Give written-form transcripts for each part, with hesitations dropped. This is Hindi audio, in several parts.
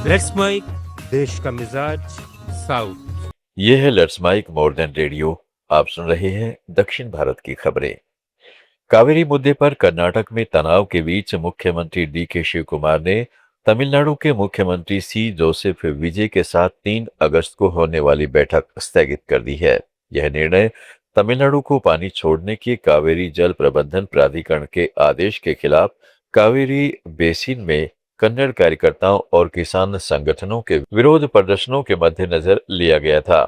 लेट्स माइक देश का मिजाज साउथ। ये है let's mike more than radio. आप सुन रहे हैं दक्षिण भारत की खबरें। कावेरी मुद्दे पर कर्नाटक में तनाव के बीच मुख्यमंत्री डी के शिव कुमार ने तमिलनाडु के मुख्यमंत्री सी जोसेफ विजय के साथ 3 अगस्त को होने वाली बैठक स्थगित कर दी है। यह निर्णय तमिलनाडु को पानी छोड़ने के कावेरी जल प्रबंधन प्राधिकरण के आदेश के खिलाफ कावेरी बेसिन में कन्नड़ कार्यकर्ताओं और किसान संगठनों के विरोध प्रदर्शनों के मद्देनजर लिया गया था।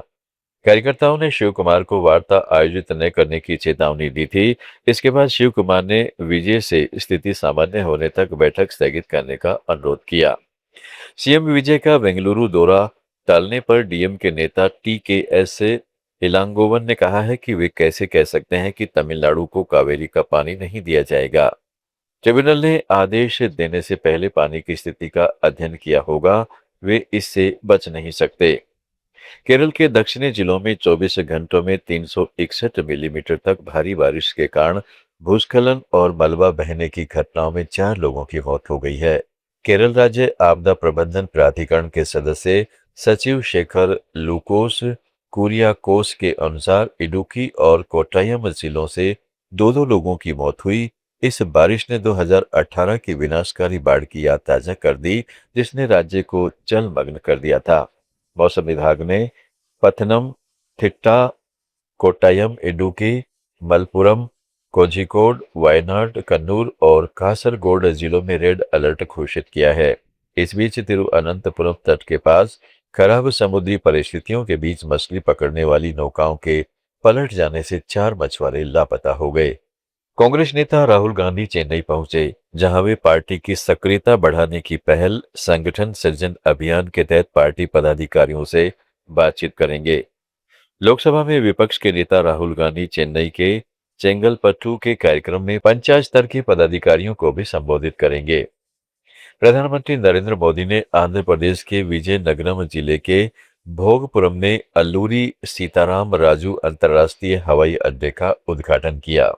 कार्यकर्ताओं ने शिव कुमार को वार्ता आयोजित न करने की चेतावनी दी थी। इसके बाद शिव कुमार ने विजय से स्थिति सामान्य होने तक बैठक स्थगित करने का अनुरोध किया। सीएम विजय का बेंगलुरु दौरा टालने पर डीएम के नेता टीकेएस इलांगोवन ने कहा है कि वे कैसे कह सकते हैं कि तमिलनाडु को कावेरी का पानी नहीं दिया जाएगा। ट्रिब्यूनल ने आदेश देने से पहले पानी की स्थिति का अध्ययन किया होगा। वे इससे बच नहीं सकते। केरल के दक्षिणी जिलों में 24 घंटों में 361 मिलीमीटर तक भारी बारिश के कारण भूस्खलन और मलबा बहने की घटनाओं में 4 लोगों की मौत हो गई है। केरल राज्य आपदा प्रबंधन प्राधिकरण के सदस्य सचिव शेखर लुकोस कुरियाकोस के अनुसार इडुक्की और कोट्टायम जिलों से 2-2 लोगों की मौत हुई। इस बारिश ने 2018 की विनाशकारी बाढ़ की याद ताजा कर दी, जिसने राज्य को जलमग्न कर दिया था। मौसम विभाग ने पथनम, थिट्टा, कोट्टायम, इडुक्की, मलप्पुरम, कोझिकोड, वायनाड, कन्नूर और कासरगोड जिलों में रेड अलर्ट घोषित किया है। इस बीच तिरुअनंतपुरम तट के पास खराब समुद्री परिस्थितियों के बीच मछली पकड़ने वाली नौकाओं के पलट जाने से 4 मछुआरे लापता हो गए। कांग्रेस नेता राहुल गांधी चेन्नई पहुंचे, जहां वे पार्टी की सक्रियता बढ़ाने की पहल संगठन सृजन अभियान के तहत पार्टी पदाधिकारियों से बातचीत करेंगे। लोकसभा में विपक्ष के नेता राहुल गांधी चेन्नई के चेंगलपट्टू के कार्यक्रम में पंचायत स्तर के पदाधिकारियों को भी संबोधित करेंगे। प्रधानमंत्री नरेंद्र मोदी ने आंध्र प्रदेश के विजयनगरम जिले के भोगपुरम में अल्लूरी सीताराम राजू अंतर्राष्ट्रीय हवाई अड्डे का उद्घाटन किया।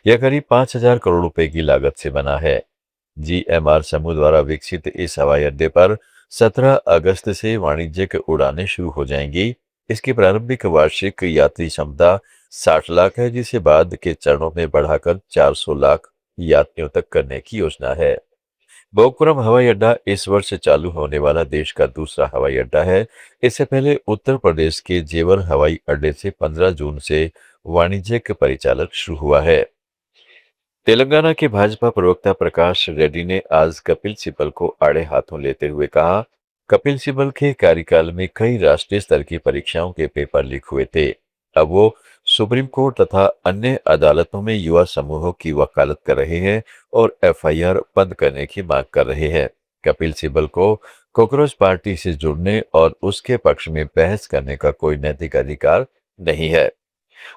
यह करीब 5,000 करोड़ रुपए की लागत से बना है। जीएमआर समूह द्वारा विकसित इस हवाई अड्डे पर 17 अगस्त से वाणिज्यिक उड़ानें शुरू हो जाएंगी। इसकी प्रारंभिक वार्षिक यात्री क्षमता 60 लाख है, जिसे बाद के चरणों में बढ़ाकर 400 लाख यात्रियों तक करने की योजना है। भोगपुरम हवाई अड्डा इस वर्ष चालू होने वाला देश का दूसरा हवाई अड्डा है। इससे पहले उत्तर प्रदेश के जेवर हवाई अड्डे से 15 जून से वाणिज्यिक परिचालन शुरू हुआ है। तेलंगाना के भाजपा प्रवक्ता प्रकाश रेड्डी ने आज कपिल सिब्बल को आड़े हाथों लेते हुए कहा, कपिल सिब्बल के कार्यकाल में कई राष्ट्रीय स्तर की परीक्षाओं के पेपर लीक हुए थे। अब वो सुप्रीम कोर्ट तथा अन्य अदालतों में युवा समूहों की वकालत कर रहे हैं और एफआईआर बंद करने की मांग कर रहे हैं। कपिल सिब्बल को कॉकरोच पार्टी से जुड़ने और उसके पक्ष में बहस करने का कोई नैतिक अधिकार नहीं है।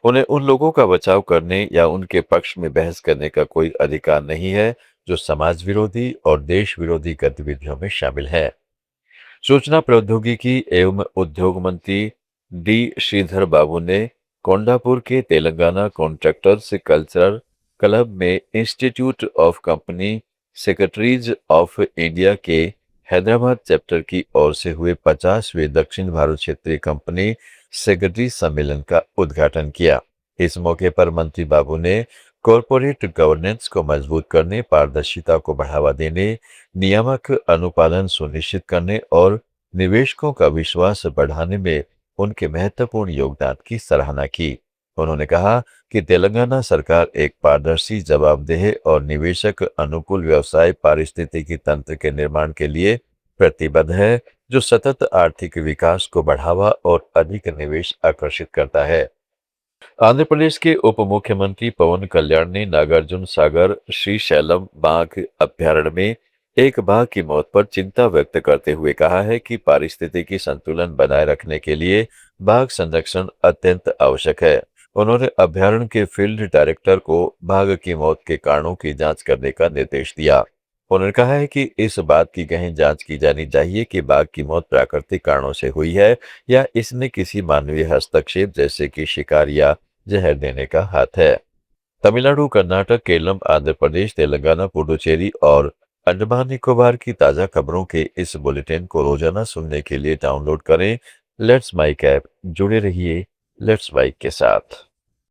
उन्हें उन लोगों का बचाव करने या उनके पक्ष में बहस करने का कोई अधिकार नहीं है जो समाज विरोधी और देश विरोधी गतिविधियों में शामिल है। सूचना प्रौद्योगिकी एवं उद्योग मंत्री डी श्रीधर बाबू ने कोंडापुर के तेलंगाना कॉन्ट्रैक्टर्स कल्चरल क्लब में institute of company secretaries of India के हैदराबाद चैप्टर की ओर से हुए 50वें दक्षिण भारत क्षेत्रीय कंपनी सेक्रेटरी सम्मेलन का उद्घाटन किया। इस मौके पर मंत्री बाबू ने कॉरपोरेट गवर्नेंस को मजबूत करने, पारदर्शिता को बढ़ावा देने, नियामक अनुपालन सुनिश्चित करने और निवेशकों का विश्वास बढ़ाने में उनके महत्वपूर्ण योगदान की सराहना की। उन्होंने कहा कि तेलंगाना सरकार एक पारदर्शी, जवाबदेह और निवेशक अनुकूल व्यवसाय पारिस्थितिकी तंत्र के निर्माण के लिए प्रतिबद्ध है, जो सतत आर्थिक विकास को बढ़ावा और अधिक निवेश आकर्षित करता है। आंध्र प्रदेश के उप मुख्यमंत्री पवन कल्याण ने नागार्जुन सागर श्रीशैलम बाघ अभयारण्य में एक बाघ की मौत पर चिंता व्यक्त करते हुए कहा है कि पारिस्थितिकी संतुलन बनाए रखने के लिए बाघ संरक्षण अत्यंत आवश्यक है। उन्होंने अभयारण्य के फील्ड डायरेक्टर को बाघ की मौत के कारणों की जांच करने का निर्देश दिया। उन्होंने कहा है कि इस बात की गहन जांच की जानी चाहिए कि बाघ की मौत प्राकृतिक कारणों से हुई है या इसमें किसी मानवीय हस्तक्षेप जैसे कि शिकार या जहर देने का हाथ है। तमिलनाडु, कर्नाटक, केरल, आंध्र प्रदेश, तेलंगाना, पुडुचेरी और अंडमान निकोबार की ताज़ा खबरों के इस बुलेटिन को रोजाना सुनने के लिए डाउनलोड करें लेट्स माइक ऐप। जुड़े रहिए लेट्स माइक के साथ।